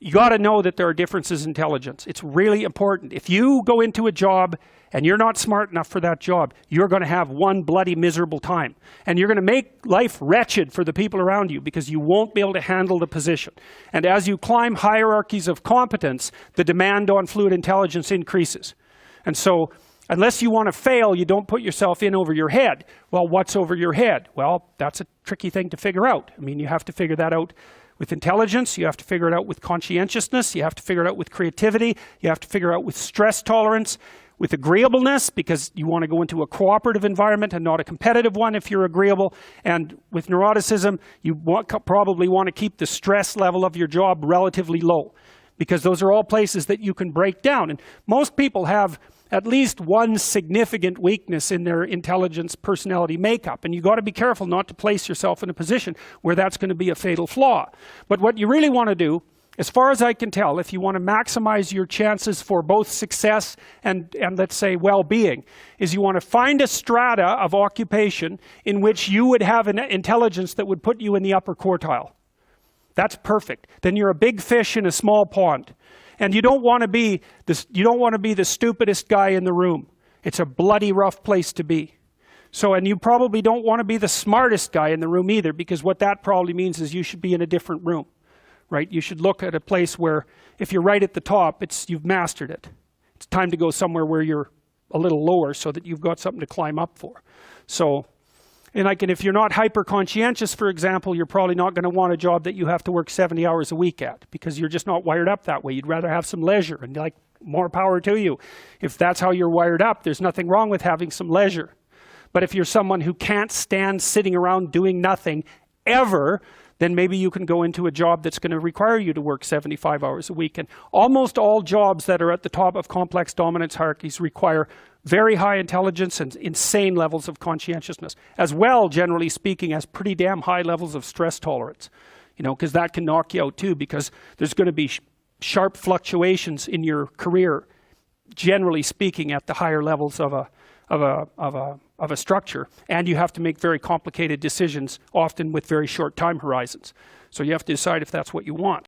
you got to know that there are differences in intelligence. It's really important. If you go into a job and you're not smart enough for that job, you're going to have one bloody miserable time. And you're going to make life wretched for the people around you because you won't be able to handle the position. And as you climb hierarchies of competence, the demand on fluid intelligence increases. And so, unless you want to fail, you don't put yourself in over your head. Well, what's over your head? Well, that's a tricky thing to figure out. I mean, you have to figure that out with intelligence, you have to figure it out with conscientiousness, you have to figure it out with creativity, you have to figure it out with stress tolerance, with agreeableness, because you want to go into a cooperative environment and not a competitive one if you're agreeable. And with neuroticism, you probably want to keep the stress level of your job relatively low, because those are all places that you can break down. And most people have at least one significant weakness in their intelligence personality makeup. And you got to be careful not to place yourself in a position where that's going to be a fatal flaw. But what you really want to do, as far as I can tell, if you want to maximize your chances for both success and let's say well-being, is you want to find a strata of occupation in which you would have an intelligence that would put you in the upper quartile. That's perfect. Then you're a big fish in a small pond. And you don't want to be the stupidest guy in the room. It's a bloody rough place to be. So, and you probably don't want to be the smartest guy in the room either, because what that probably means is you should be in a different room, right? You should look at a place where, if you're right at the top, you've mastered it. It's time to go somewhere where you're a little lower so that you've got something to climb up for. So, and if you're not hyper-conscientious, for example, you're probably not going to want a job that you have to work 70 hours a week at, because you're just not wired up that way. You'd rather have some leisure, and like, more power to you. If that's how you're wired up, there's nothing wrong with having some leisure. But if you're someone who can't stand sitting around doing nothing ever, then maybe you can go into a job that's going to require you to work 75 hours a week. And almost all jobs that are at the top of complex dominance hierarchies require very high intelligence and insane levels of conscientiousness, as well, generally speaking, as pretty damn high levels of stress tolerance. You know, because that can knock you out too, because there's going to be sharp fluctuations in your career, generally speaking, at the higher levels of a structure, and you have to make very complicated decisions, often with very short time horizons. So you have to decide if that's what you want.